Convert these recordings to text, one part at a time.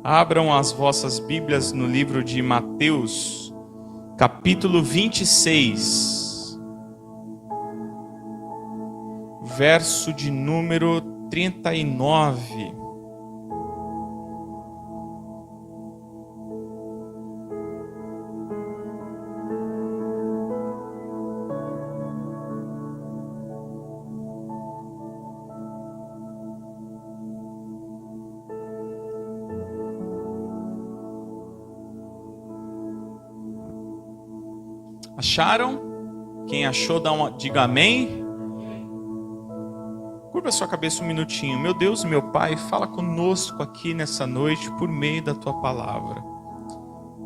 Abram as vossas Bíblias no livro de Mateus, capítulo 26, verso de número 39. Acharam? Quem achou, diga amém. Curva a sua cabeça um minutinho. Meu Deus, meu Pai, fala conosco aqui nessa noite por meio da Tua palavra.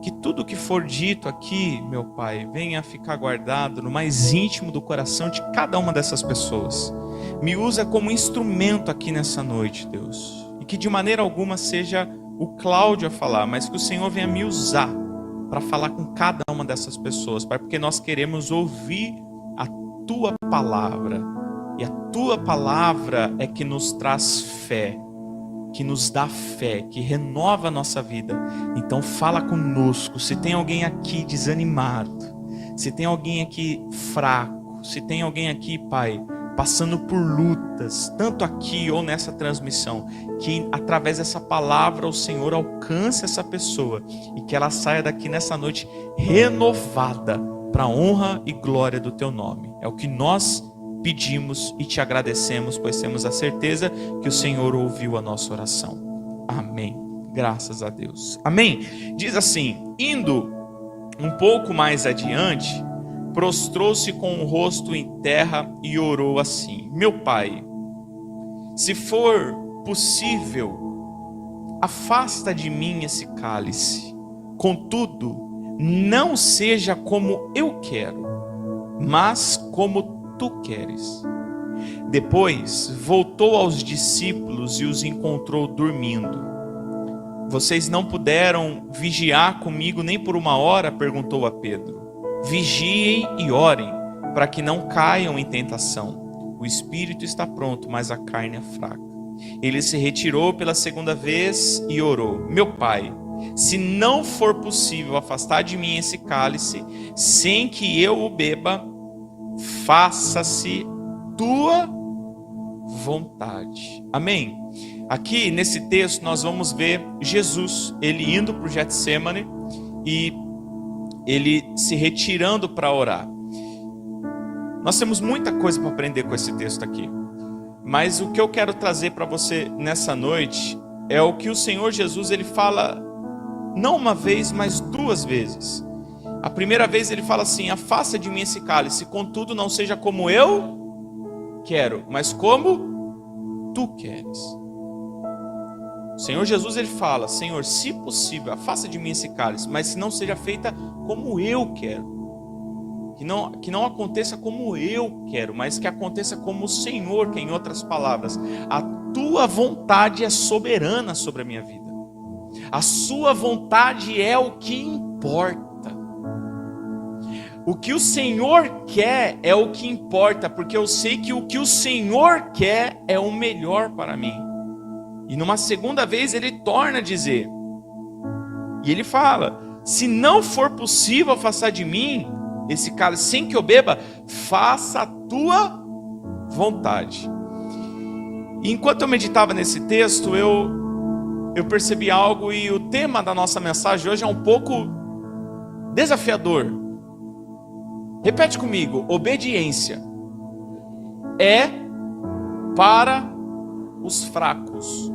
Que tudo que for dito aqui, meu Pai, venha ficar guardado no mais íntimo do coração de cada uma dessas pessoas. Me usa como instrumento aqui nessa noite, Deus. E que de maneira alguma seja o Cláudio a falar, mas que o Senhor venha me usar para falar com cada uma dessas pessoas, Pai, porque nós queremos ouvir a Tua palavra, e a Tua palavra é que nos traz fé, que nos dá fé, que renova a nossa vida. Então fala conosco. Se tem alguém aqui desanimado, se tem alguém aqui fraco, se tem alguém aqui, Pai, passando por lutas, tanto aqui ou nessa transmissão, que através dessa palavra o Senhor alcance essa pessoa e que ela saia daqui nessa noite renovada para a honra e glória do Teu nome. É o que nós pedimos e Te agradecemos, pois temos a certeza que o Senhor ouviu a nossa oração. Amém. Graças a Deus. Amém. Diz assim: indo um pouco mais adiante, prostrou-se com o rosto em terra e orou assim: Meu Pai, se for possível, afasta de mim esse cálice. Contudo, não seja como eu quero, mas como Tu queres. Depois voltou aos discípulos e os encontrou dormindo. Vocês não puderam vigiar comigo nem por uma hora? Perguntou a Pedro. Vigiem e orem, para que não caiam em tentação. O espírito está pronto, mas a carne é fraca. Ele se retirou pela segunda vez e orou: Meu Pai, se não for possível afastar de mim esse cálice, sem que eu o beba, faça-se Tua vontade. Amém? Aqui nesse texto nós vamos ver Jesus, ele indo para o Getsêmani e ele se retirando para orar. Nós temos muita coisa para aprender com esse texto aqui, mas o que eu quero trazer para você nessa noite é o que o Senhor Jesus ele fala não uma vez, mas duas vezes. A primeira vez ele fala assim: afasta de mim esse cálice, contudo não seja como eu quero, mas como Tu queres. O Senhor Jesus ele fala: Senhor, se possível, afasta de mim esse cálice, mas que não seja feita como eu quero. Que não aconteça como eu quero, mas que aconteça como o Senhor quer. Em outras palavras, a Tua vontade é soberana sobre a minha vida. A Sua vontade é o que importa. O que o Senhor quer é o que importa, porque eu sei que o que o Senhor quer é o melhor para mim. E numa segunda vez ele torna a dizer, e ele fala: se não for possível afastar de mim esse cálice sem que eu beba, faça a Tua vontade. E enquanto eu meditava nesse texto, eu percebi algo, e o tema da nossa mensagem hoje é um pouco desafiador. Repete comigo: obediência é para os fracos.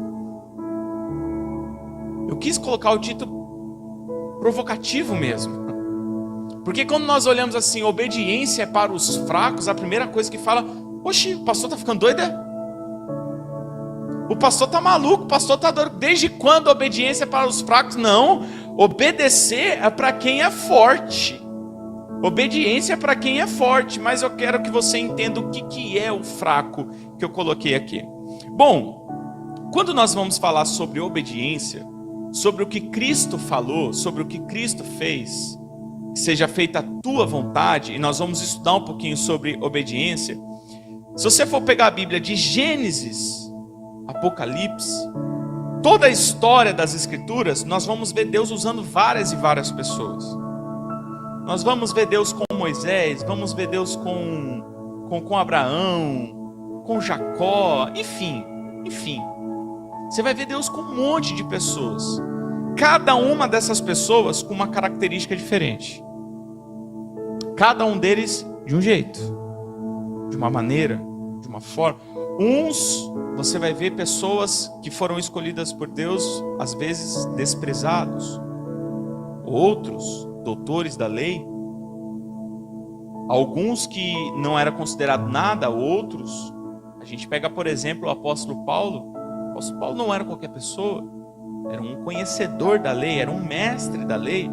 Eu quis colocar o título provocativo mesmo, porque quando nós olhamos assim, obediência é para os fracos, a primeira coisa que fala: oxe, o pastor está ficando doido, é? O pastor está maluco, o pastor está doido. Desde quando a obediência é para os fracos? Não, obedecer é para quem é forte. Obediência é para quem é forte, mas eu quero que você entenda o que é o fraco que eu coloquei aqui. Bom, quando nós vamos falar sobre obediência, sobre o que Cristo falou, sobre o que Cristo fez, que seja feita a Tua vontade, e nós vamos estudar um pouquinho sobre obediência. Se você for pegar a Bíblia de Gênesis, Apocalipse, toda a história das Escrituras, nós vamos ver Deus usando várias e várias pessoas. Nós vamos ver Deus com Moisés, vamos ver Deus com Abraão, com Jacó, enfim. Você vai ver Deus com um monte de pessoas. Cada uma dessas pessoas com uma característica diferente. Cada um deles de um jeito, de uma maneira, de uma forma. Uns, você vai ver pessoas que foram escolhidas por Deus, às vezes desprezados. Outros, doutores da lei. Alguns que não era considerado nada, outros. A gente pega, por exemplo, o apóstolo Paulo. O apóstolo Paulo não era qualquer pessoa. Era um conhecedor da lei, era um mestre da lei.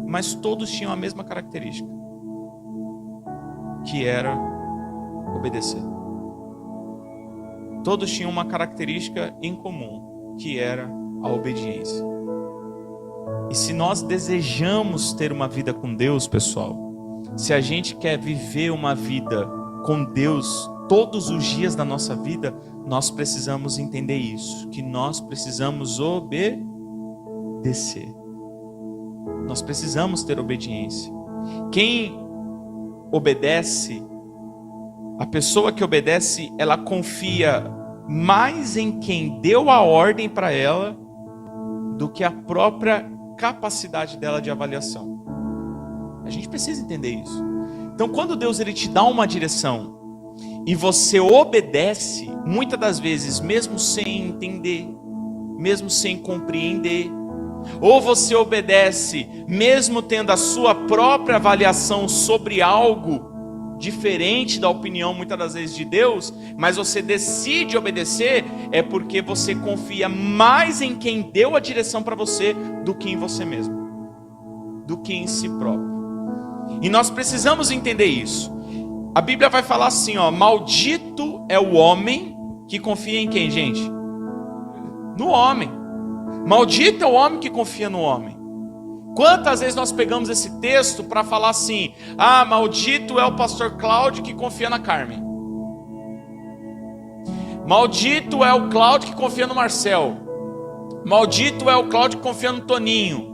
Mas todos tinham a mesma característica, que era obedecer. Todos tinham uma característica em comum, que era a obediência. E se nós desejamos ter uma vida com Deus, pessoal, se a gente quer viver uma vida com Deus todos os dias da nossa vida, nós precisamos entender isso, que nós precisamos obedecer. Nós precisamos ter obediência. Quem obedece, a pessoa que obedece, ela confia mais em quem deu a ordem para ela do que a própria capacidade dela de avaliação. A gente precisa entender isso. Então, quando Deus ele te dá uma direção e você obedece, muitas das vezes, mesmo sem entender, mesmo sem compreender, ou você obedece mesmo tendo a sua própria avaliação sobre algo diferente da opinião muitas das vezes de Deus, mas você decide obedecer, é porque você confia mais em quem deu a direção para você do que em você mesmo, do que em si próprio. E nós precisamos entender isso. A Bíblia vai falar assim, ó: maldito é o homem que confia em quem, gente? No homem. Maldito é o homem que confia no homem. Quantas vezes nós pegamos esse texto para falar assim: ah, maldito é o pastor Cláudio que confia na Carmen. Maldito é o Cláudio que confia no Marcel. Maldito é o Cláudio que confia no Toninho.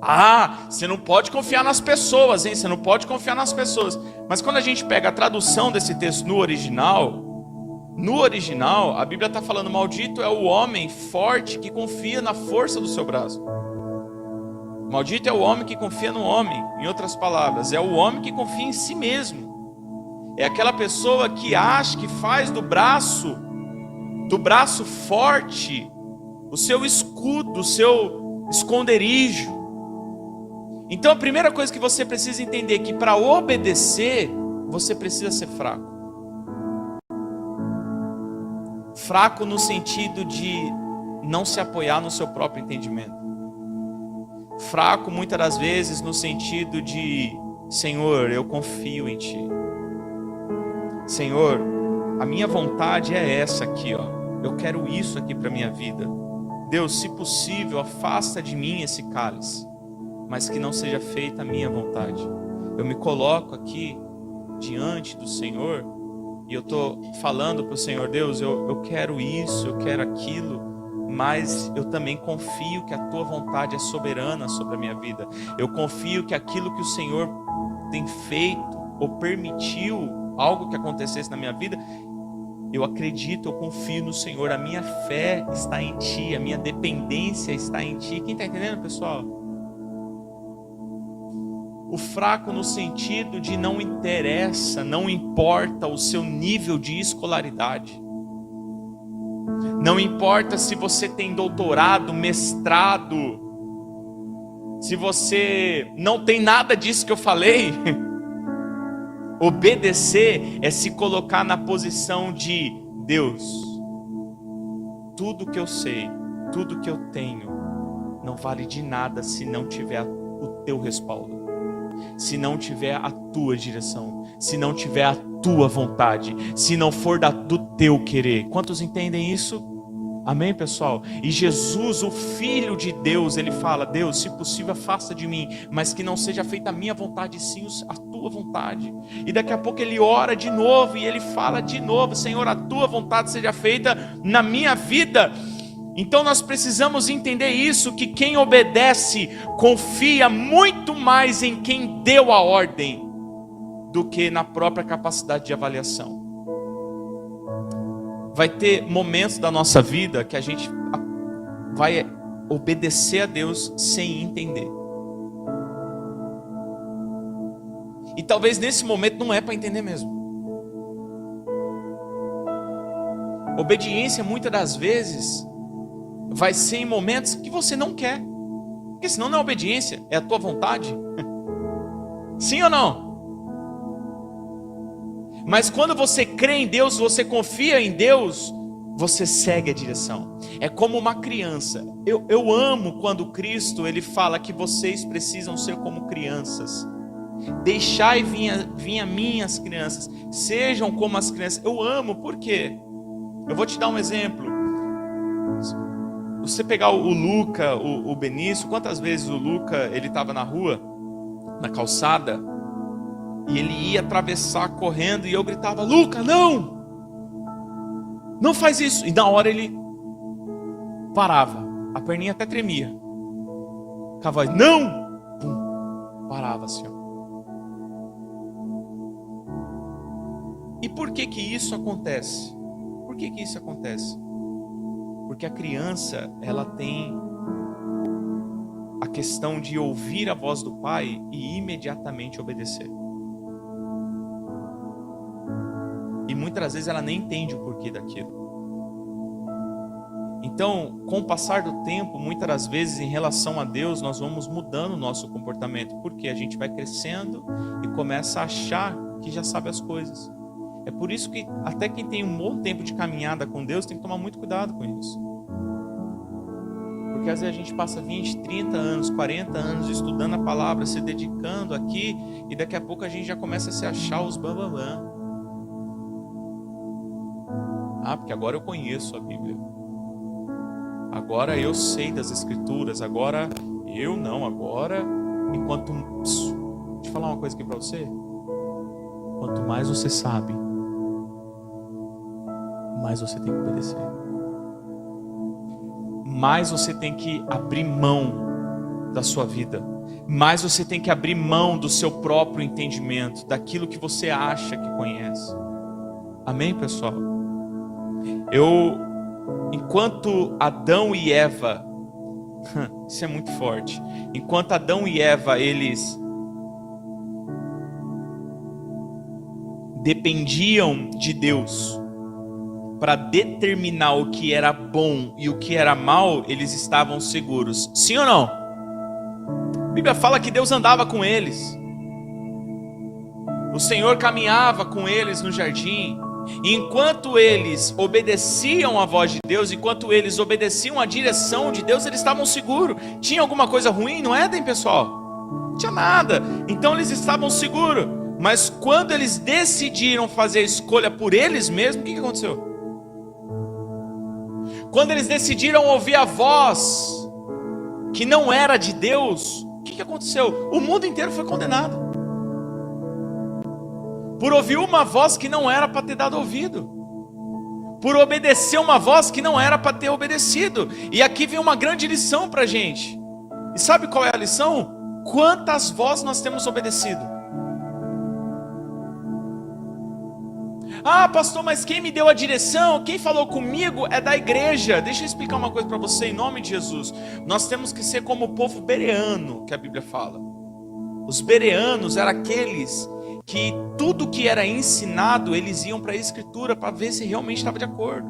Ah, você não pode confiar nas pessoas, hein? Você não pode confiar nas pessoas. Mas quando a gente pega a tradução desse texto no original, a Bíblia está falando: maldito é o homem forte que confia na força do seu braço. Maldito é o homem que confia no homem. Em outras palavras, é o homem que confia em si mesmo. É aquela pessoa que acha que faz do braço forte o seu escudo, o seu esconderijo. Então a primeira coisa que você precisa entender é que para obedecer, você precisa ser fraco. Fraco no sentido de não se apoiar no seu próprio entendimento. Fraco muitas das vezes no sentido de: Senhor, eu confio em Ti. Senhor, a minha vontade é essa aqui, ó. Eu quero isso aqui para minha vida. Deus, se possível, afasta de mim esse cálice, mas que não seja feita a minha vontade. Eu me coloco aqui diante do Senhor e eu estou falando para o Senhor: Deus, eu quero isso, eu quero aquilo, mas eu também confio que a Tua vontade é soberana sobre a minha vida. Eu confio que aquilo que o Senhor tem feito ou permitiu algo que acontecesse na minha vida, eu acredito, eu confio no Senhor. A minha fé está em Ti, a minha dependência está em Ti. Quem está entendendo, pessoal? O fraco no sentido de não interessa, não importa o seu nível de escolaridade. Não importa se você tem doutorado, mestrado, se você não tem nada disso que eu falei. Obedecer é se colocar na posição de: Deus, tudo que eu sei, tudo que eu tenho, não vale de nada se não tiver o Teu respaldo, se não tiver a Tua direção, se não tiver a Tua vontade, se não for do Teu querer. Quantos entendem isso? Amém, pessoal? E Jesus, o Filho de Deus, Ele fala: Deus, se possível, afasta de mim, mas que não seja feita a minha vontade, sim a Tua vontade. E daqui a pouco Ele ora de novo e Ele fala de novo: Senhor, a Tua vontade seja feita na minha vida. Então nós precisamos entender isso, que quem obedece confia muito mais em quem deu a ordem do que na própria capacidade de avaliação. Vai ter momentos da nossa vida que a gente vai obedecer a Deus sem entender. E talvez nesse momento não é para entender mesmo. Obediência muitas das vezes vai ser em momentos que você não quer. Porque senão não é obediência, é a tua vontade. Sim ou não? Mas quando você crê em Deus, você confia em Deus, você segue a direção. É como uma criança. Eu amo quando Cristo ele fala que vocês precisam ser como crianças. Deixai vir a mim as crianças. Sejam como as crianças. Eu amo, por quê? Eu vou te dar um exemplo. Você pegar o Luca, o Benício, quantas vezes o Luca ele estava na rua, na calçada, e ele ia atravessar correndo e eu gritava: Luca, não! Não faz isso! E na hora ele parava, a perninha até tremia. Ficava: não! Pum, parava assim, ó. E por que que isso acontece? Por que que isso acontece? Porque a criança, ela tem a questão de ouvir a voz do pai e imediatamente obedecer. E muitas vezes ela nem entende o porquê daquilo. Então, com o passar do tempo, muitas das vezes em relação a Deus, nós vamos mudando o nosso comportamento. Porque a gente vai crescendo e começa a achar que já sabe as coisas. É por isso que até quem tem um bom tempo de caminhada com Deus tem que tomar muito cuidado com isso. Porque às vezes a gente passa 20, 30 anos, 40 anos estudando a palavra, se dedicando aqui, e daqui a pouco a gente já começa a se achar os bambambam. Ah, porque agora eu conheço a Bíblia. Agora eu sei das Escrituras. Agora eu não. Agora, enquanto... Deixa eu falar uma coisa aqui para você. Quanto mais você sabe, mais você tem que obedecer. Mais você tem que abrir mão da sua vida. Mais você tem que abrir mão do seu próprio entendimento, daquilo que você acha que conhece. Amém, pessoal? Enquanto Adão e Eva, isso é muito forte. Enquanto Adão e Eva, eles dependiam de Deus para determinar o que era bom e o que era mal, eles estavam seguros. Sim ou não? A Bíblia fala que Deus andava com eles. O Senhor caminhava com eles no jardim. E enquanto eles obedeciam à voz de Deus, enquanto eles obedeciam à direção de Deus, eles estavam seguros. Tinha alguma coisa ruim no Éden, pessoal? Não tinha nada. Então eles estavam seguros. Mas quando eles decidiram fazer a escolha por eles mesmos, o que aconteceu? Quando eles decidiram ouvir a voz que não era de Deus, o que aconteceu? O mundo inteiro foi condenado por ouvir uma voz que não era para ter dado ouvido, por obedecer uma voz que não era para ter obedecido. E aqui vem uma grande lição para a gente. E sabe qual é a lição? Quantas vozes nós temos obedecido? Ah, pastor, mas quem me deu a direção, quem falou comigo é da igreja. Deixa eu explicar uma coisa para você em nome de Jesus. Nós temos que ser como o povo bereano, que a Bíblia fala. Os bereanos eram aqueles que tudo que era ensinado, eles iam para a escritura para ver se realmente estava de acordo.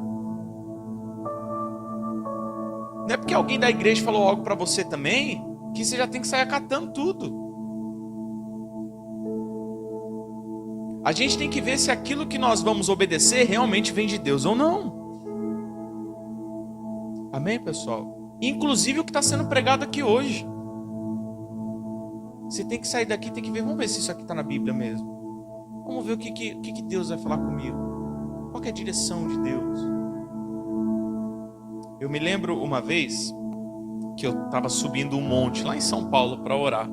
Não é porque alguém da igreja falou algo para você também, que você já tem que sair acatando tudo. A gente tem que ver se aquilo que nós vamos obedecer realmente vem de Deus ou não. Amém, pessoal? Inclusive o que está sendo pregado aqui hoje. Você tem que sair daqui e tem que ver, vamos ver se isso aqui está na Bíblia mesmo. Vamos ver o que Deus vai falar comigo. Qual que é a direção de Deus? Eu me lembro uma vez que eu estava subindo um monte lá em São Paulo para orar.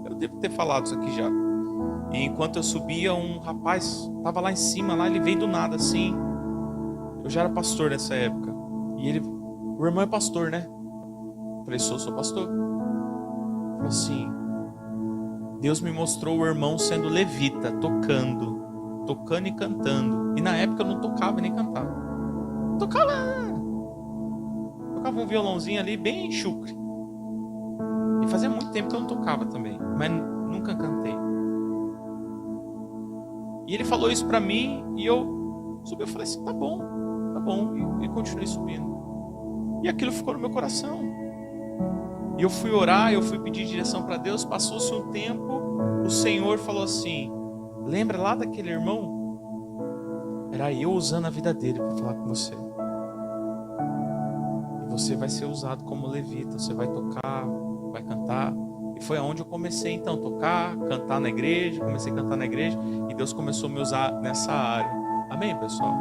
Eu devo ter falado isso aqui já. E enquanto eu subia, um rapaz estava lá em cima, lá ele veio do nada assim. Eu já era pastor nessa época. E ele o irmão é pastor, né? Eu falei, sou pastor. Ele falou assim, Deus me mostrou o irmão sendo levita, tocando e cantando. E na época eu não tocava nem cantava. Tocava um violãozinho ali bem chucre. E fazia muito tempo que eu não tocava também, mas nunca cantei. E ele falou isso pra mim e eu subi, eu falei assim, tá bom. E continuei subindo. E aquilo ficou no meu coração. E eu fui orar, eu fui pedir direção para Deus. Passou-se um tempo, o Senhor falou assim, lembra lá daquele irmão? Era eu usando a vida dele para falar com você. E você vai ser usado como levita, você vai tocar, vai cantar. E foi aonde eu comecei então a tocar, cantar na igreja. Comecei a cantar na igreja e Deus começou a me usar nessa área. Amém, pessoal?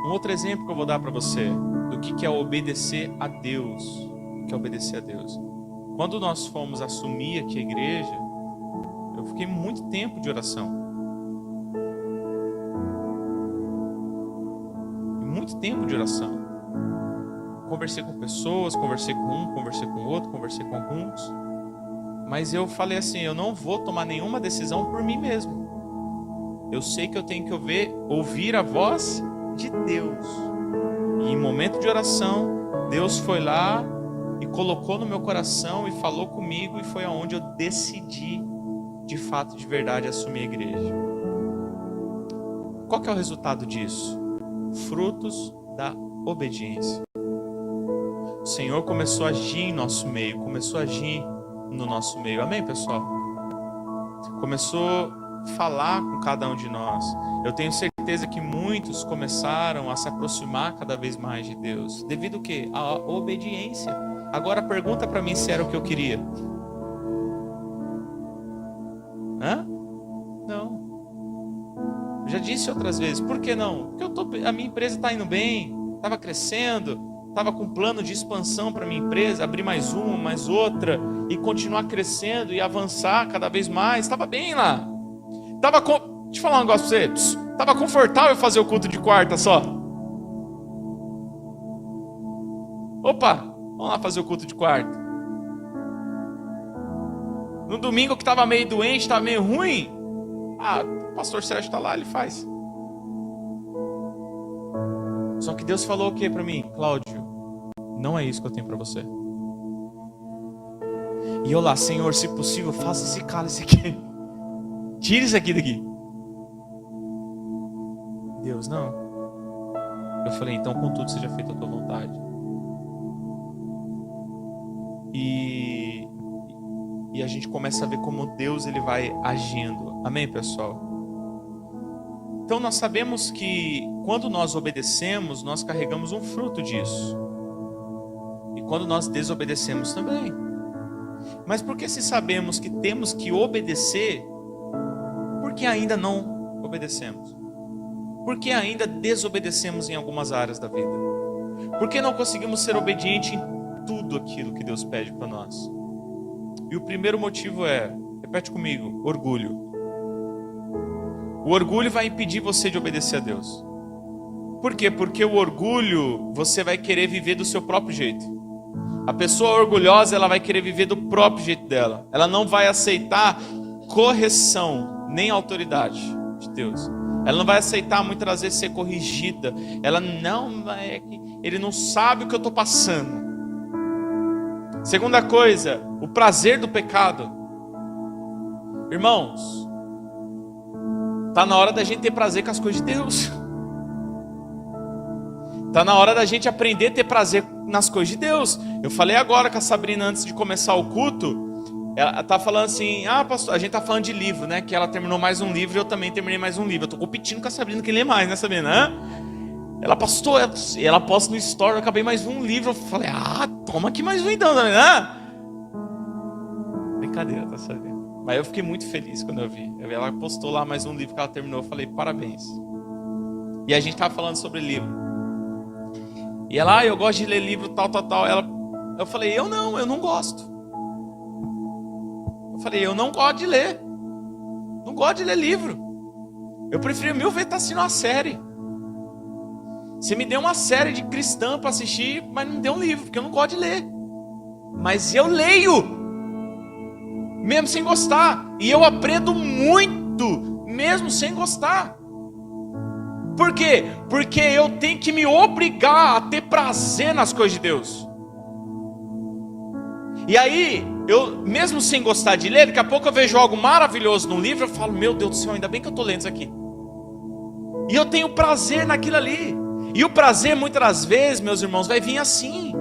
Um outro exemplo que eu vou dar para você do que é obedecer a Deus. O que é obedecer a Deus? Quando nós fomos assumir aqui a igreja, eu fiquei muito tempo de oração. Muito tempo de oração. Conversei com pessoas, conversei com um, conversei com outro, conversei com alguns. Mas eu falei assim, eu não vou tomar nenhuma decisão por mim mesmo. Eu sei que eu tenho que ouvir a voz de Deus. E em momento de oração, Deus foi lá e colocou no meu coração e falou comigo, e foi aonde eu decidi, de fato, de verdade, assumir a igreja. Qual que é o resultado disso? Frutos da obediência. O Senhor começou a agir em nosso meio, começou a agir no nosso meio. Amém, pessoal? Começou a falar com cada um de nós. Eu tenho certeza que muitos começaram a se aproximar cada vez mais de Deus. Devido ao quê? À obediência. Agora pergunta para mim se era o que eu queria. Hã? Não. Eu já disse outras vezes. Por que não? Porque a minha empresa está indo bem, estava crescendo, estava com plano de expansão para minha empresa, abrir mais uma, mais outra, e continuar crescendo e avançar cada vez mais. Estava bem lá. Deixa eu falar um negócio para você. Estava confortável fazer o culto de quarta só. Opa, vamos lá fazer o culto de quarta. No domingo que estava meio doente, estava meio ruim, o pastor Sérgio está lá, ele faz. Só que Deus falou o que para mim? Cláudio, não é isso que eu tenho para você. E eu lá, Senhor, se possível, faça esse cálice aqui. Tire isso aqui daqui. Deus, não. Eu falei, então contudo seja feita a tua vontade. E a gente começa a ver como Deus ele vai agindo. Amém, pessoal? Então nós sabemos que quando nós obedecemos, nós carregamos um fruto disso. E quando nós desobedecemos também. Mas por que se sabemos que temos que obedecer, por que ainda não obedecemos? Por que ainda desobedecemos em algumas áreas da vida? Por que não conseguimos ser obedientes em tudo aquilo que Deus pede para nós? E o primeiro motivo é, repete comigo, orgulho. O orgulho vai impedir você de obedecer a Deus. Por quê? Porque o orgulho, você vai querer viver do seu próprio jeito. A pessoa orgulhosa, ela vai querer viver do próprio jeito dela. Ela não vai aceitar correção, nem autoridade de Deus. Ela não vai aceitar muitas das vezes ser corrigida. Ela não vai... Ele não sabe o que eu estou passando. Segunda coisa, o prazer do pecado. Irmãos, está na hora da gente ter prazer com as coisas de Deus. Está na hora da gente aprender a ter prazer nas coisas de Deus. Eu falei agora com a Sabrina antes de começar o culto. Ela tá falando assim, pastor, a gente tá falando de livro, né? Que ela terminou mais um livro e eu também terminei mais um livro. Eu tô competindo com a Sabrina que lê mais, né, Sabrina? Ela pastor, ela posta no story, eu acabei mais um livro. Eu falei, toma aqui mais um então, né? Brincadeira, tá sabendo? Mas eu fiquei muito feliz quando eu vi. Ela postou lá mais um livro que ela terminou. Eu falei, parabéns. E a gente tava falando sobre livro. E ela, eu gosto de ler livro, tal. Eu falei, eu não gosto. Eu falei, eu não gosto de ler. Não gosto de ler livro. Eu prefiro 1000 vezes estar assistindo uma série. Você me deu uma série de cristã para assistir, mas não me deu um livro, porque eu não gosto de ler. Mas eu leio, mesmo sem gostar. E eu aprendo muito, mesmo sem gostar. Por quê? Porque eu tenho que me obrigar a ter prazer nas coisas de Deus. E aí, eu mesmo sem gostar de ler, daqui a pouco eu vejo algo maravilhoso num livro, eu falo, meu Deus do céu, ainda bem que eu estou lendo isso aqui. E eu tenho prazer naquilo ali. E o prazer, muitas das vezes, meus irmãos, vai vir assim.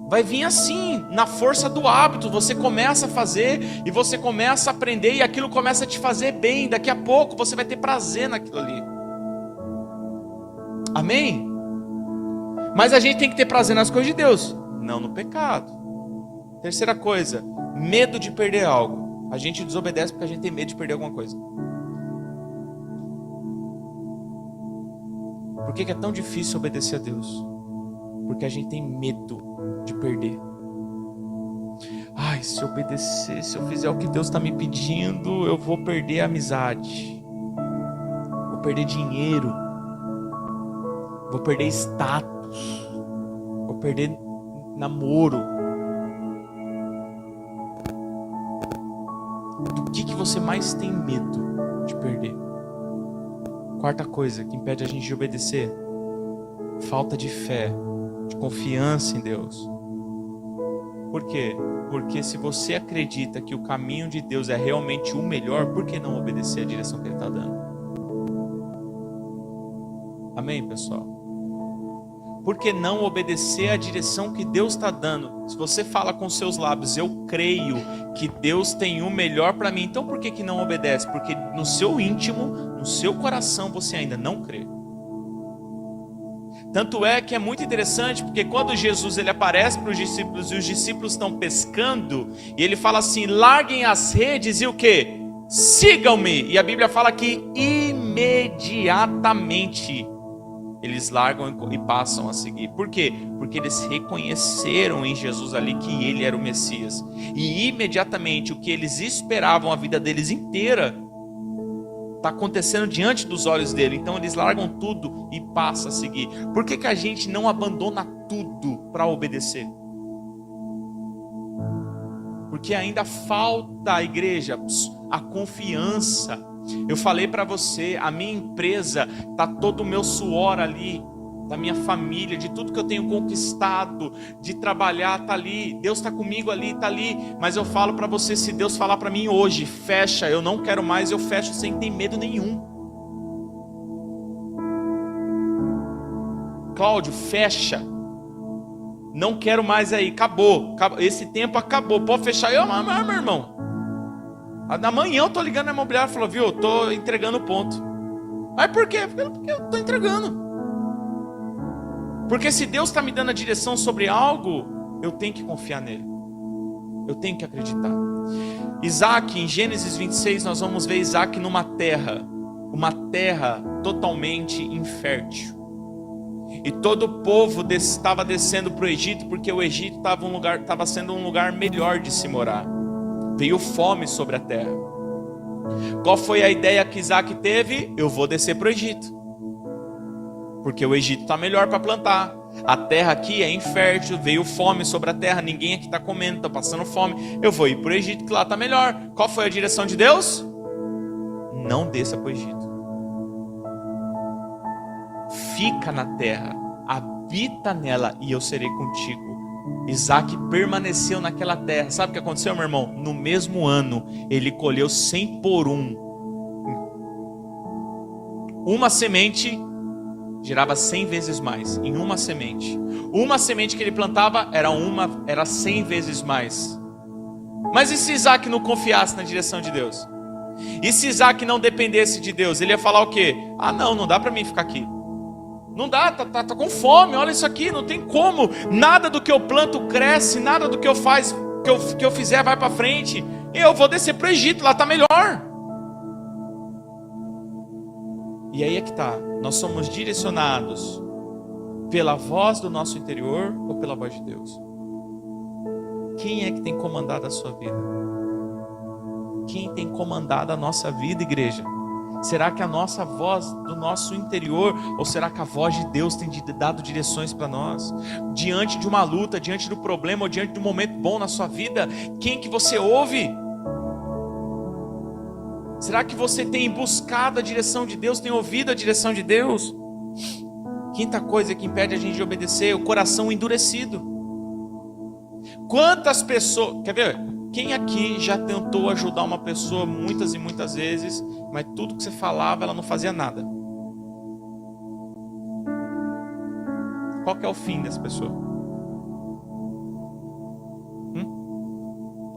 Vai vir assim, na força do hábito. Você começa a fazer e você começa a aprender e aquilo começa a te fazer bem. Daqui a pouco você vai ter prazer naquilo ali. Amém? Mas a gente tem que ter prazer nas coisas de Deus, não no pecado. Terceira coisa, medo de perder algo. A gente desobedece porque a gente tem medo de perder alguma coisa. Por que é tão difícil obedecer a Deus? Porque a gente tem medo de perder. Ai, se eu obedecer, se eu fizer o que Deus está me pedindo, eu vou perder a amizade, vou perder dinheiro, vou perder status, vou perder namoro. Do que você mais tem medo de perder? Quarta coisa que impede a gente de obedecer: falta de fé, de confiança em Deus. Por quê? Porque se você acredita que o caminho de Deus é realmente o melhor, por que não obedecer a direção que Ele está dando? Amém, pessoal? Por que não obedecer a direção que Deus está dando? Se você fala com seus lábios, eu creio que Deus tem o melhor para mim, então por que não obedece? Porque no seu íntimo, no seu coração, você ainda não crê. Tanto é que é muito interessante, porque quando Jesus ele aparece para os discípulos e os discípulos estão pescando, e ele fala assim, larguem as redes e o quê? Sigam-me. E a Bíblia fala que imediatamente eles largam e passam a seguir. Por quê? Porque eles reconheceram em Jesus ali que ele era o Messias. E imediatamente o que eles esperavam a vida deles inteira está acontecendo diante dos olhos dele. Então eles largam tudo e passam a seguir. Por que a gente não abandona tudo para obedecer? Porque ainda falta, a igreja, a confiança. Eu falei para você, a minha empresa, está todo o meu suor ali, da minha família, de tudo que eu tenho conquistado, de trabalhar, está ali, Deus está comigo ali, está ali, mas eu falo para você, se Deus falar para mim hoje, fecha, eu não quero mais, eu fecho sem ter medo nenhum. Cláudio, fecha, não quero mais aí, acabou, esse tempo acabou, pode fechar, eu, meu irmão. Na manhã eu tô ligando na imobiliária e falou, viu, eu tô entregando o ponto. Aí por quê? Porque eu tô entregando. Porque se Deus está me dando a direção sobre algo, eu tenho que confiar nele. Eu tenho que acreditar. Isaac, em Gênesis 26, nós vamos ver Isaac numa terra, uma terra totalmente infértil. E todo o povo estava descendo para o Egito, porque o Egito estava sendo um lugar melhor de se morar. Veio fome sobre a terra. Qual foi a ideia que Isaac teve? Eu vou descer para o Egito, porque o Egito está melhor para plantar. A terra aqui é infértil, veio fome sobre a terra, ninguém aqui está comendo, está passando fome. Eu vou ir para o Egito, que lá está melhor. Qual foi a direção de Deus? Não desça para o Egito. Fica na terra, habita nela e eu serei contigo. Isaac permaneceu naquela terra. Sabe o que aconteceu, meu irmão? No mesmo ano, ele colheu 100 por 1. Uma semente gerava 100 vezes mais. Em uma semente. Uma semente que ele plantava era 100 vezes mais. Mas e se Isaac não confiasse na direção de Deus? E se Isaac não dependesse de Deus? Ele ia falar o quê? Ah, não dá para mim ficar aqui. Não dá, tá com fome, olha isso aqui, não tem como. Nada do que eu planto cresce, nada do que eu fizer vai para frente. Eu vou descer para o Egito, lá está melhor. E aí é que está, nós somos direcionados pela voz do nosso interior ou pela voz de Deus? Quem é que tem comandado a sua vida? Quem tem comandado a nossa vida, igreja? Será que a nossa voz do nosso interior, ou será que a voz de Deus tem dado direções para nós? Diante de uma luta, diante do problema, ou diante de um momento bom na sua vida, quem que você ouve? Será que você tem buscado a direção de Deus, tem ouvido a direção de Deus? Quinta coisa que impede a gente de obedecer é o coração endurecido. Quantas pessoas... Quer ver? Quem aqui já tentou ajudar uma pessoa muitas e muitas vezes, mas tudo que você falava, ela não fazia nada? Qual que é o fim dessa pessoa?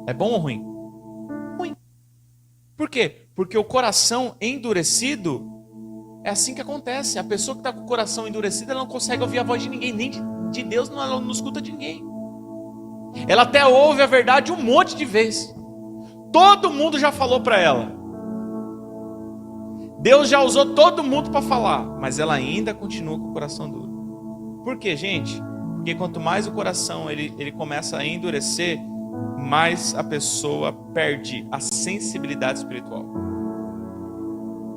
É bom ou ruim? Ruim. Por quê? Porque o coração endurecido, é assim que acontece. A pessoa que está com o coração endurecido, ela não consegue ouvir a voz de ninguém, nem de Deus, ela não escuta de ninguém. Ela até ouve a verdade um monte de vezes. Todo mundo já falou para ela. Deus já usou todo mundo para falar, mas ela ainda continua com o coração duro. Por quê, gente? Porque quanto mais o coração ele começa a endurecer, mais a pessoa perde a sensibilidade espiritual.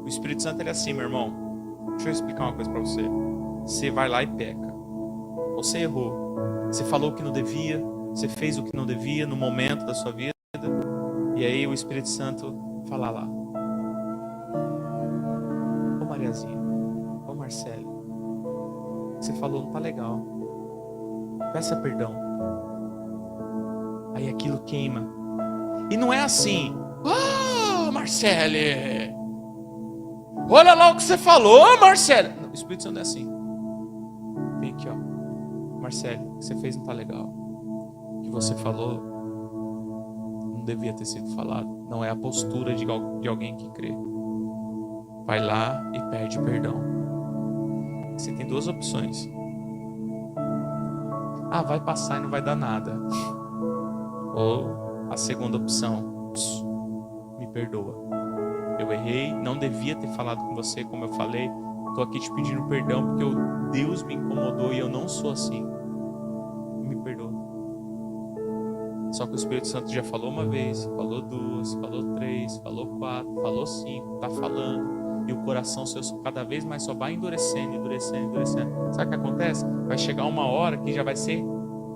O Espírito Santo é assim, meu irmão. Deixa eu explicar uma coisa para você. Você vai lá e peca. Você errou. Você falou o que não devia. Você fez o que não devia no momento da sua vida. E aí o Espírito Santo fala lá: ô Mariazinha, ô Marcelo, o que você falou não tá legal. Peça perdão. Aí aquilo queima. E não é assim: ô Marcele, olha lá o que você falou, Marcelo. Não, o Espírito Santo é assim. Vem aqui, ó. Marcelo, o que você fez não tá legal. O que você falou não devia ter sido falado. Não é a postura de alguém que crê. Vai lá e pede perdão. Você tem duas opções. Ah, vai passar e não vai dar nada. Ou a segunda opção: me perdoa. Eu errei, não devia ter falado com você como eu falei. Estou aqui te pedindo perdão porque Deus me incomodou e eu não sou assim. Me perdoa. Só que o Espírito Santo já falou uma vez, falou duas, falou três, falou quatro, falou cinco, está falando. E o coração seu cada vez mais só vai endurecendo, endurecendo, endurecendo. Sabe o que acontece? Vai chegar uma hora que já vai ser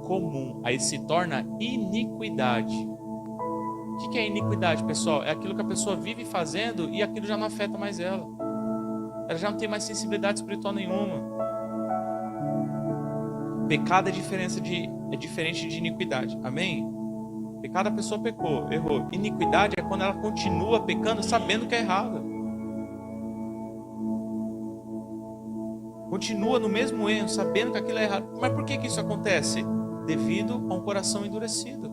comum. Aí se torna iniquidade. O que é iniquidade, pessoal? É aquilo que a pessoa vive fazendo e aquilo já não afeta mais ela. Ela já não tem mais sensibilidade espiritual nenhuma. Pecado é diferente de iniquidade. Amém? Pecado, a pessoa pecou, errou. Iniquidade é quando ela continua pecando sabendo que é errado. Continua no mesmo erro, sabendo que aquilo é errado. Mas por que isso acontece? Devido a um coração endurecido.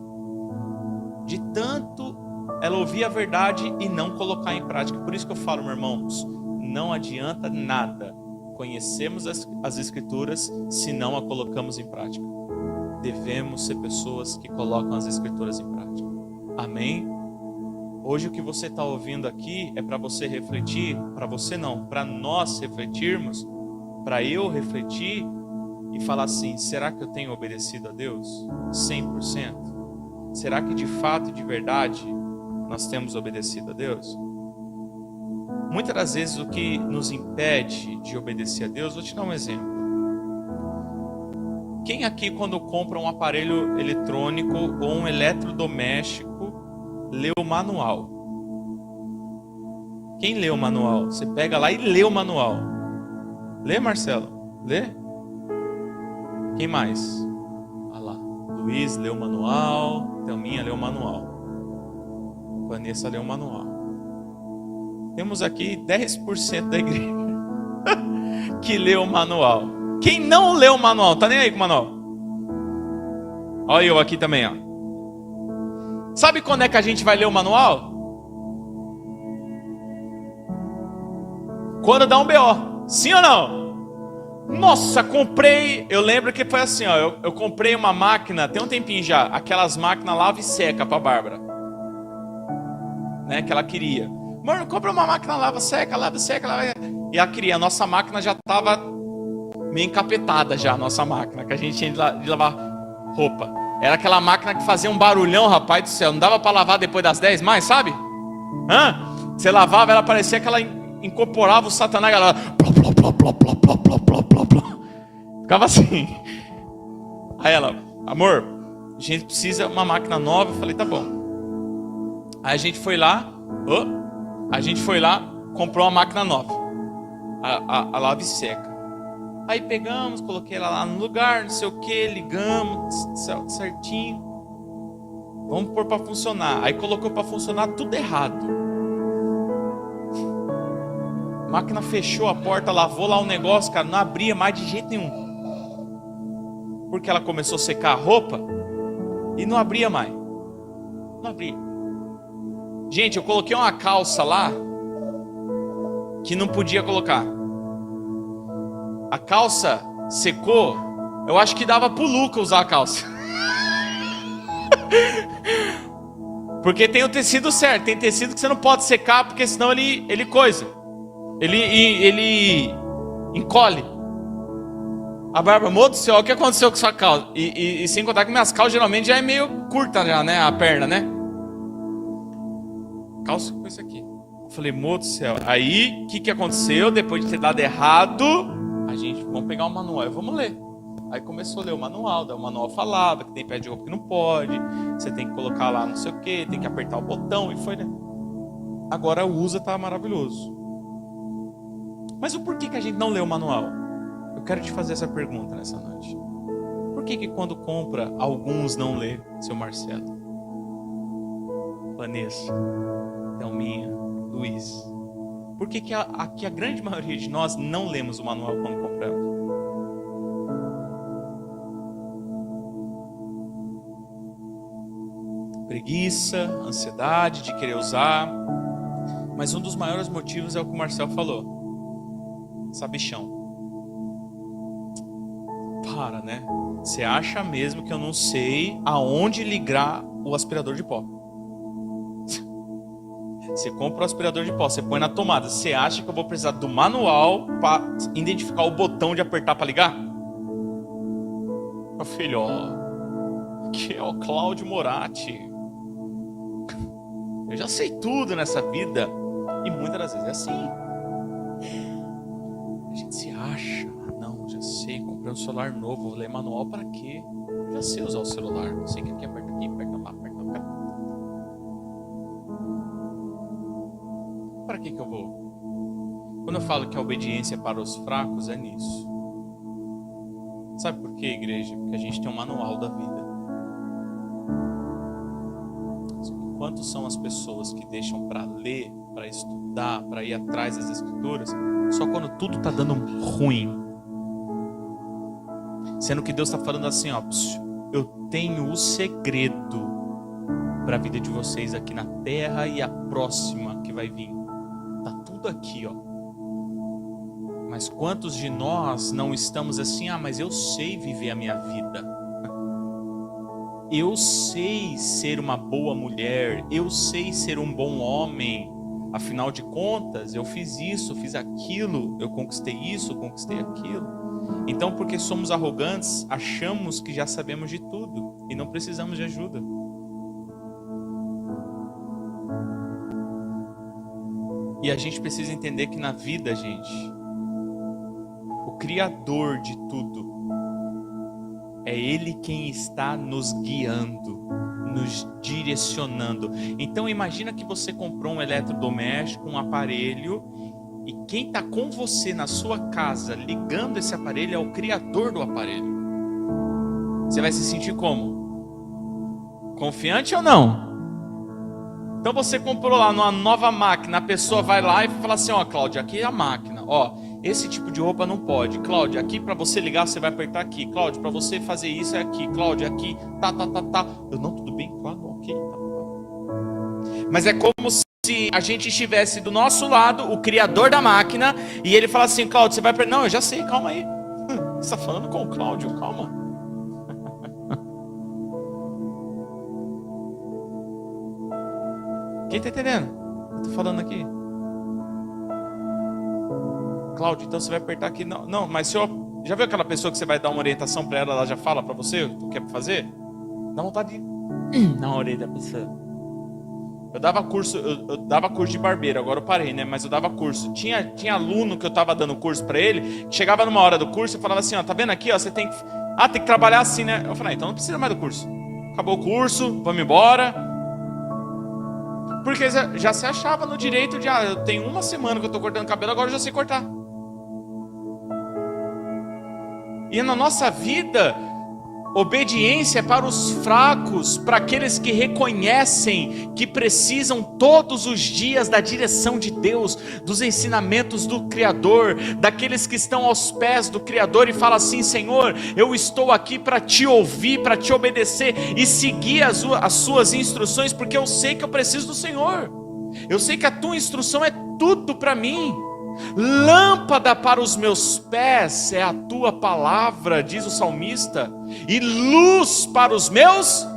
De tanto ela ouvir a verdade e não colocar em prática. Por isso que eu falo, meus irmãos, não adianta nada conhecermos as Escrituras se não a colocamos em prática. Devemos ser pessoas que colocam as Escrituras em prática. Amém? Hoje o que você está ouvindo aqui é para você refletir, para você não, para nós refletirmos, para eu refletir e falar assim: será que eu tenho obedecido a Deus 100%? Será que de fato e de verdade nós temos obedecido a Deus? Muitas das vezes o que nos impede de obedecer a Deus, vou te dar um exemplo. Quem aqui, quando compra um aparelho eletrônico ou um eletrodoméstico, lê o manual? Quem lê o manual? Você pega lá e lê o manual. Lê, Marcelo? Lê? Quem mais? Olha lá. Luiz lê o manual. Thelminha lê o manual. Vanessa lê o manual. Temos aqui 10% da igreja que lê o manual. Quem não lê o manual, tá nem aí com o manual? Olha eu aqui também, ó. Sabe quando é que a gente vai ler o manual? Quando dá um BO. Sim ou não? Nossa, comprei. Eu lembro que foi assim, ó. Eu comprei uma máquina, tem um tempinho já. Aquelas máquinas lava e seca pra Bárbara, né? Que ela queria. Mano, compra uma máquina lava seca, lava seca, lava. E ela queria. A nossa máquina já tava meio encapetada já, a nossa máquina, que a gente tinha de lavar roupa. Era aquela máquina que fazia um barulhão, rapaz do céu. Não dava pra lavar depois das 10 mais, sabe? Você lavava, ela parecia aquela incorporava o Satanás, galera. Ficava assim. Aí ela, amor, a gente precisa de uma máquina nova. Eu falei, tá bom. Aí a gente foi lá, comprou uma máquina nova, a lava e seca. Aí pegamos, coloquei ela lá no lugar, não sei o que, ligamos, certinho. Vamos pôr para funcionar. Aí colocou para funcionar tudo errado. A máquina fechou a porta, lavou lá o negócio, cara, não abria mais de jeito nenhum. Porque ela começou a secar a roupa e não abria mais. Não abria. Gente, eu coloquei uma calça lá que não podia colocar. A calça secou, eu acho que dava pro Luca usar a calça. Porque tem o tecido certo, tem tecido que você não pode secar, porque senão ele coisa. Ele encolhe. A Bárbara, meu Deus do céu, o que aconteceu com sua calça? E sem contar que minhas calças geralmente já é meio curta já, né? A perna, né? Calça com isso aqui. Eu falei, meu Deus do céu. Aí, o que aconteceu? Depois de ter dado errado, a gente, vamos pegar o manual e vamos ler. Aí começou a ler o manual. Daí o manual falava que tem pé de roupa que não pode, você tem que colocar lá não sei o que, tem que apertar o botão. E foi, né? Agora usa, tá maravilhoso. Mas o porquê que a gente não lê o manual? Eu quero te fazer essa pergunta nessa noite. Por que quando compra, alguns não lê, seu Marcelo? Vanessa, Thelminha, Luiz. Por que a grande maioria de nós não lemos o manual quando compramos? Preguiça, ansiedade de querer usar. Mas um dos maiores motivos é o que o Marcel falou. Sabichão. Para, né? Você acha mesmo que eu não sei aonde ligar o aspirador de pó? Você compra o aspirador de pó, você põe na tomada. Você acha que eu vou precisar do manual para identificar o botão de apertar para ligar? Meu filho, aqui é o Cláudio Moratti. Eu já sei tudo nessa vida. E muitas das vezes é assim. A gente se acha, não, já sei, comprei um celular novo, vou ler manual para quê? Eu já sei usar o celular, não sei o que aqui, aperta aqui, aperta lá, aperta lá. Para que eu vou? Quando eu falo que a obediência é para os fracos, é nisso. Sabe por quê, igreja? Porque a gente tem um manual da vida. Quantos são as pessoas que deixam para ler, para estudar, para ir atrás das escrituras, só quando tudo está dando ruim? Sendo que Deus está falando assim, ó, eu tenho o segredo para a vida de vocês aqui na terra e a próxima que vai vir. Tá tudo aqui, ó. Mas quantos de nós não estamos assim, mas eu sei viver a minha vida. Eu sei ser uma boa mulher, eu sei ser um bom homem. Afinal de contas, eu fiz isso, fiz aquilo, eu conquistei isso, conquistei aquilo. Então, porque somos arrogantes, achamos que já sabemos de tudo e não precisamos de ajuda. E a gente precisa entender que na vida, gente, o Criador de tudo, é Ele quem está nos guiando, nos direcionando. Então imagina que você comprou um eletrodoméstico, um aparelho, e quem está com você na sua casa ligando esse aparelho é o Criador do aparelho. Você vai se sentir como? Confiante ou não? Então você comprou lá numa nova máquina, a pessoa vai lá e fala assim, Cláudia, aqui é a máquina, esse tipo de roupa não pode. Cláudia, aqui para você ligar você vai apertar aqui. Cláudia, para você fazer isso é aqui. Cláudia, aqui, tá. Eu não, tudo bem? Claro, ok, tá. Mas é como se a gente estivesse do nosso lado, o criador da máquina, e ele fala assim, Cláudio, você vai apertar. Não, eu já sei, calma aí. Você está falando com o Cláudio, calma. Quem está entendendo? Eu tô falando aqui. Cláudio, então você vai apertar aqui. Não, mas senhor, já viu aquela pessoa que você vai dar uma orientação para ela já fala para você o que é para fazer? Dá vontade de dar uma orelha da pessoa. Eu dava curso de barbeiro, agora eu parei, né? Mas eu dava curso. Tinha aluno que eu tava dando curso para ele, que chegava numa hora do curso e falava assim, ó, tá vendo aqui, ó, você tem que... tem que trabalhar assim, né? Eu falei, então não precisa mais do curso. Acabou o curso, vamos embora. Porque já se achava no direito de, eu tenho uma semana que eu tô cortando cabelo, agora eu já sei cortar. E na nossa vida, obediência é para os fracos, para aqueles que reconhecem que precisam todos os dias da direção de Deus, dos ensinamentos do Criador, daqueles que estão aos pés do Criador e falam assim, Senhor, eu estou aqui para te ouvir, para te obedecer e seguir as suas instruções, porque eu sei que eu preciso do Senhor, eu sei que a tua instrução é tudo para mim. Lâmpada para os meus pés é a tua palavra, diz o salmista, e luz para os meus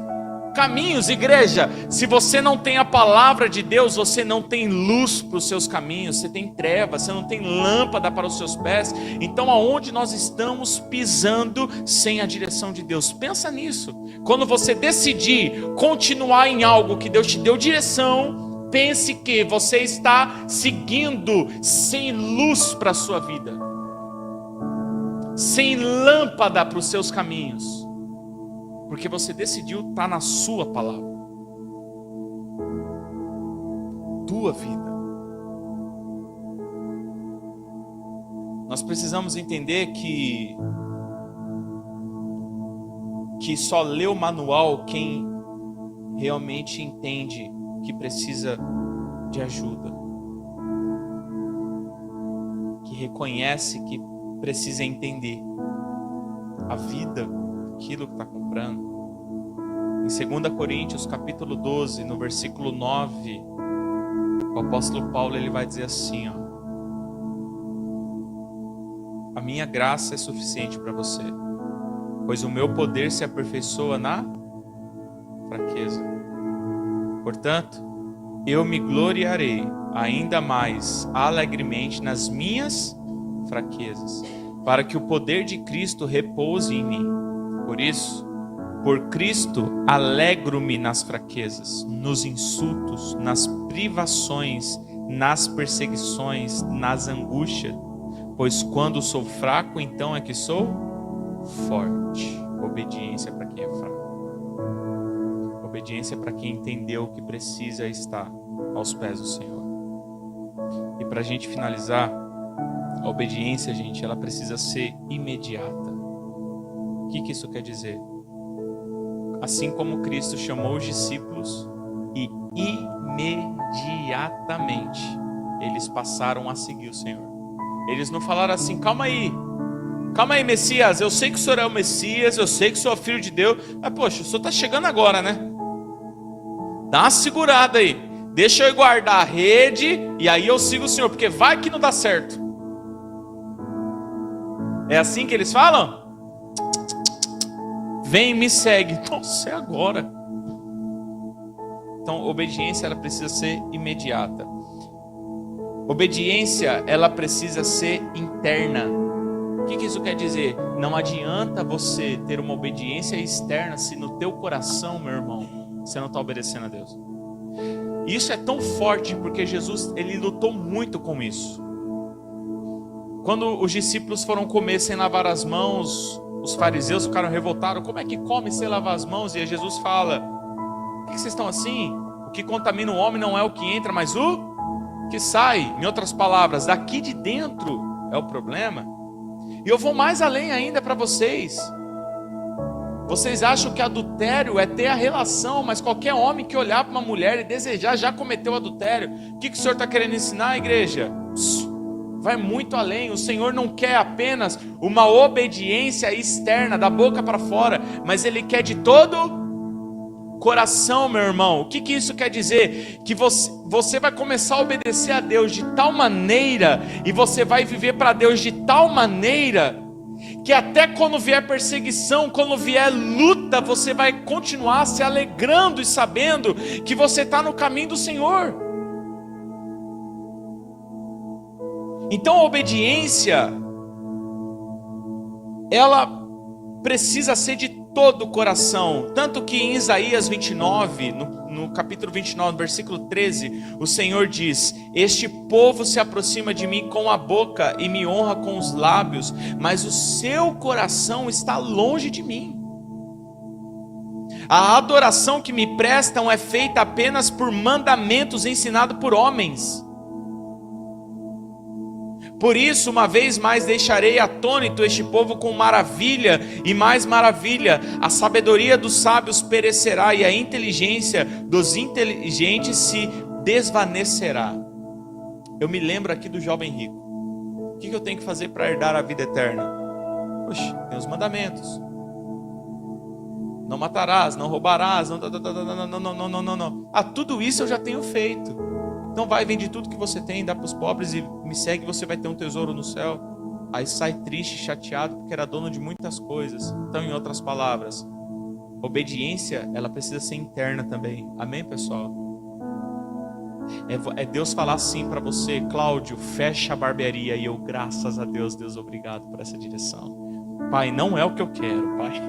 caminhos. Igreja, se você não tem a palavra de Deus, você não tem luz para os seus caminhos, você tem trevas, você não tem lâmpada para os seus pés. Então aonde nós estamos pisando sem a direção de Deus? Pensa nisso. Quando você decidir continuar em algo que Deus te deu direção, pense que você está seguindo sem luz para a sua vida, sem lâmpada para os seus caminhos, porque você decidiu estar na sua palavra, tua vida. Nós precisamos entender que só lê o manual quem realmente entende que precisa de ajuda, que reconhece que precisa entender a vida, aquilo que está comprando. Em 2 Coríntios capítulo 12, no versículo 9, o apóstolo Paulo ele vai dizer assim, ó, a minha graça é suficiente para você, pois o meu poder se aperfeiçoa na fraqueza. Portanto, eu me gloriarei ainda mais alegremente nas minhas fraquezas, para que o poder de Cristo repouse em mim. Por isso, por Cristo, alegro-me nas fraquezas, nos insultos, nas privações, nas perseguições, nas angústias, pois quando sou fraco, então é que sou forte. Obediência para quem é fraco. Obediência para quem entendeu que precisa estar aos pés do Senhor. E para a gente finalizar, a obediência, gente, ela precisa ser imediata. O que isso quer dizer? Assim como Cristo chamou os discípulos e imediatamente eles passaram a seguir o Senhor. Eles não falaram assim, calma aí, Messias, eu sei que o Senhor é o Messias, eu sei que o Senhor é o Filho de Deus, mas poxa, o Senhor está chegando agora, né? Dá uma segurada aí, deixa eu guardar a rede e aí eu sigo o Senhor, porque vai que não dá certo. É assim que eles falam? Vem e me segue. Nossa, é agora. Então, obediência ela precisa ser imediata. Obediência ela precisa ser interna. O que isso quer dizer? Não adianta você ter uma obediência externa se no teu coração, meu irmão, você não está obedecendo a Deus. E isso é tão forte porque Jesus ele lutou muito com isso. Quando os discípulos foram comer sem lavar as mãos, os fariseus ficaram revoltados. Como é que come sem lavar as mãos? E Jesus fala, por que vocês estão assim? O que contamina o homem não é o que entra, mas o que sai. Em outras palavras, daqui de dentro é o problema. E eu vou mais além ainda para vocês. Vocês acham que adultério é ter a relação, mas qualquer homem que olhar para uma mulher e desejar já cometeu adultério. O que o Senhor está querendo ensinar, igreja? Vai muito além. O Senhor não quer apenas uma obediência externa, da boca para fora, mas Ele quer de todo coração, meu irmão. O que isso quer dizer? Que você vai começar a obedecer a Deus de tal maneira, e você vai viver para Deus de tal maneira, que até quando vier perseguição, quando vier luta, você vai continuar se alegrando e sabendo que você está no caminho do Senhor. Então a obediência, ela precisa ser de todo o coração. Tanto que em Isaías 29, no capítulo 29, no versículo 13, o Senhor diz: este povo se aproxima de mim com a boca e me honra com os lábios, mas o seu coração está longe de mim. A adoração que me prestam é feita apenas por mandamentos ensinados por homens. Por isso, uma vez mais, deixarei atônito este povo com maravilha e mais maravilha. A sabedoria dos sábios perecerá e a inteligência dos inteligentes se desvanecerá. Eu me lembro aqui do jovem rico. O que eu tenho que fazer para herdar a vida eterna? Poxa, tem os mandamentos. Não matarás, não roubarás, não. Ah, tudo isso eu já tenho feito. Então vai, vende tudo que você tem, dá para os pobres e me segue, você vai ter um tesouro no céu. Aí sai triste, chateado, porque era dono de muitas coisas. Então, em outras palavras, obediência, ela precisa ser interna também. Amém, pessoal? É Deus falar assim para você: Cláudio, fecha a barbearia. E eu, graças a Deus, Deus, obrigado por essa direção. Pai, não é o que eu quero, Pai,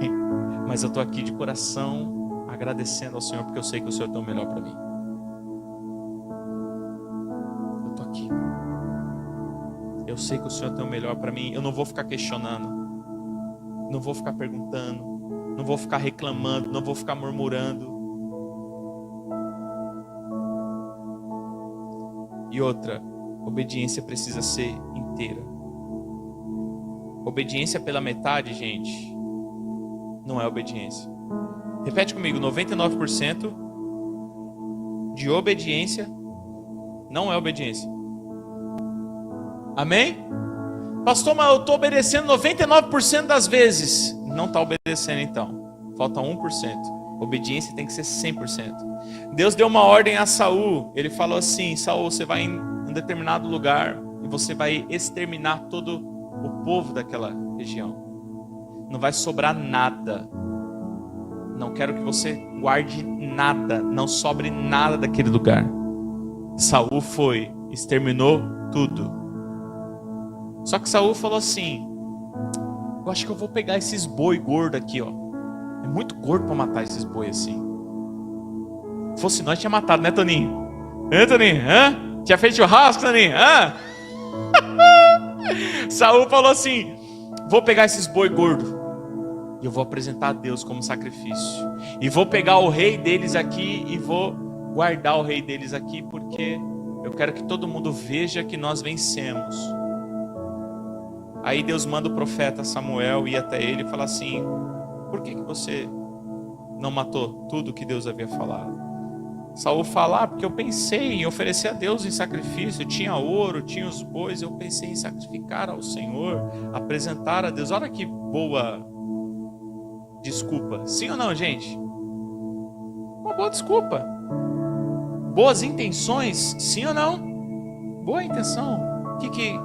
mas eu estou aqui de coração agradecendo ao Senhor, porque eu sei que o Senhor tem o melhor para mim. Eu sei que o Senhor tem o melhor para mim. Eu não vou ficar questionando, não vou ficar perguntando, não vou ficar reclamando, não vou ficar murmurando. E outra, obediência precisa ser inteira. Obediência pela metade, gente, não é obediência. Repete comigo: 99% de obediência não é obediência. Amém? Pastor, mas eu estou obedecendo 99% das vezes. Não está obedecendo então. Falta 1%. Obediência tem que ser 100%. Deus deu uma ordem a Saul. Ele falou assim: Saul, você vai em um determinado lugar e você vai exterminar todo o povo daquela região. Não vai sobrar nada. Não quero que você guarde nada. Não sobre nada daquele lugar. Saul foi, exterminou tudo. Só que Saul falou assim: eu acho que eu vou pegar esses boi gordo aqui, ó. É muito gordo para matar esses boi assim. Se fosse nós, tinha matado, né, Toninho? Toninho? Hã? Tinha feito churrasco, Toninho? Hã? Saul falou assim: vou pegar esses boi gordo e eu vou apresentar a Deus como sacrifício. E vou pegar o rei deles aqui e vou guardar o rei deles aqui, porque eu quero que todo mundo veja que nós vencemos. Aí Deus manda o profeta Samuel ir até ele e falar assim: por que você não matou tudo que Deus havia falado? Saul fala: porque eu pensei em oferecer a Deus em sacrifício. Eu tinha ouro, tinha os bois, eu pensei em sacrificar ao Senhor, apresentar a Deus. Olha que boa desculpa. Sim ou não, gente? Uma boa desculpa. Boas intenções, sim ou não? Boa intenção. O que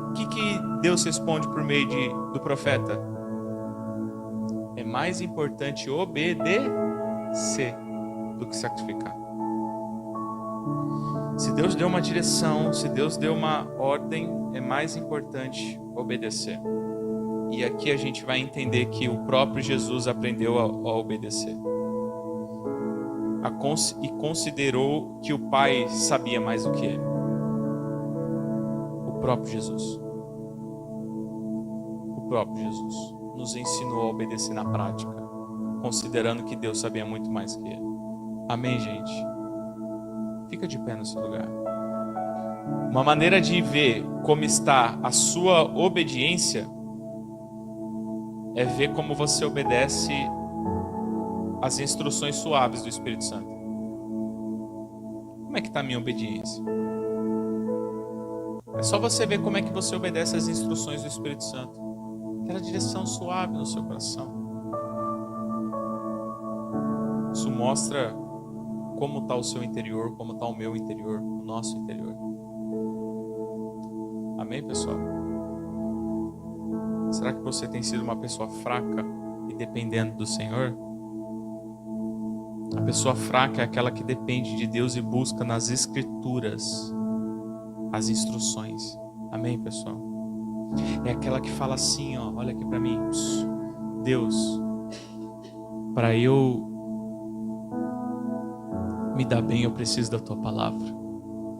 Deus responde por meio do profeta? É mais importante obedecer do que sacrificar. Se Deus deu uma direção, se Deus deu uma ordem, é mais importante obedecer. E aqui a gente vai entender que o próprio Jesus aprendeu a obedecer. E considerou que o Pai sabia mais do que ele. O próprio Jesus. O próprio Jesus nos ensinou a obedecer na prática, considerando que Deus sabia muito mais que ele. Amém, gente? Fica de pé no seu lugar. Uma maneira de ver como está a sua obediência é ver como você obedece às instruções suaves do Espírito Santo. Como é que está a minha obediência? É só você ver como é que você obedece às instruções do Espírito Santo. Aquela direção suave no seu coração. Isso mostra como está o seu interior, como está o meu interior, o nosso interior. Amém, pessoal? Será que você tem sido uma pessoa fraca e dependendo do Senhor? A pessoa fraca é aquela que depende de Deus e busca nas Escrituras as instruções. Amém, pessoal? É aquela que fala assim, ó, olha aqui para mim. Deus, Para eu me dar bem, eu preciso da tua palavra.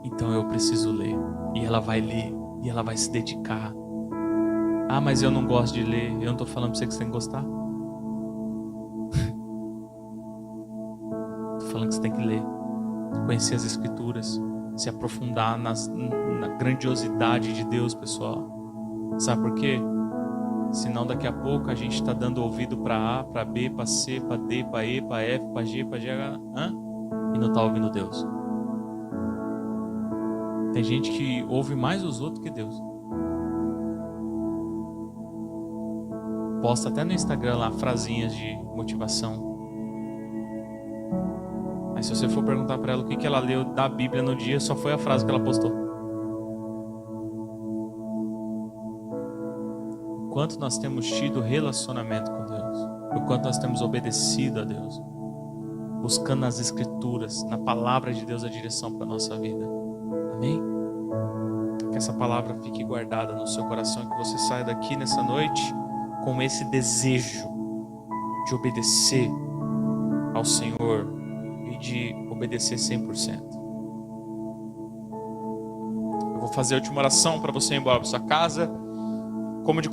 Então eu preciso ler. E ela vai ler. E ela vai se dedicar. Ah, mas eu não gosto de ler. Eu não estou falando para você que você tem que gostar. Estou falando que você tem que ler. Conhecer as escrituras. Se aprofundar na grandiosidade de Deus, pessoal. Sabe por quê? Senão daqui a pouco a gente está dando ouvido para A, para B, para C, para D, para E, para F, para G, para G, e não está ouvindo Deus. Tem gente que ouve mais os outros que Deus. Posta até no Instagram lá frasinhas de motivação. Aí se você for perguntar para ela o que ela leu da Bíblia no dia, só foi a frase que ela postou. O quanto nós temos tido relacionamento com Deus, o quanto nós temos obedecido a Deus, buscando nas Escrituras, na palavra de Deus, a direção para a nossa vida. Amém? Que essa palavra fique guardada no seu coração, que você saia daqui nessa noite com esse desejo de obedecer ao Senhor e de obedecer 100%. Eu vou fazer a última oração para você ir embora para sua casa. Como de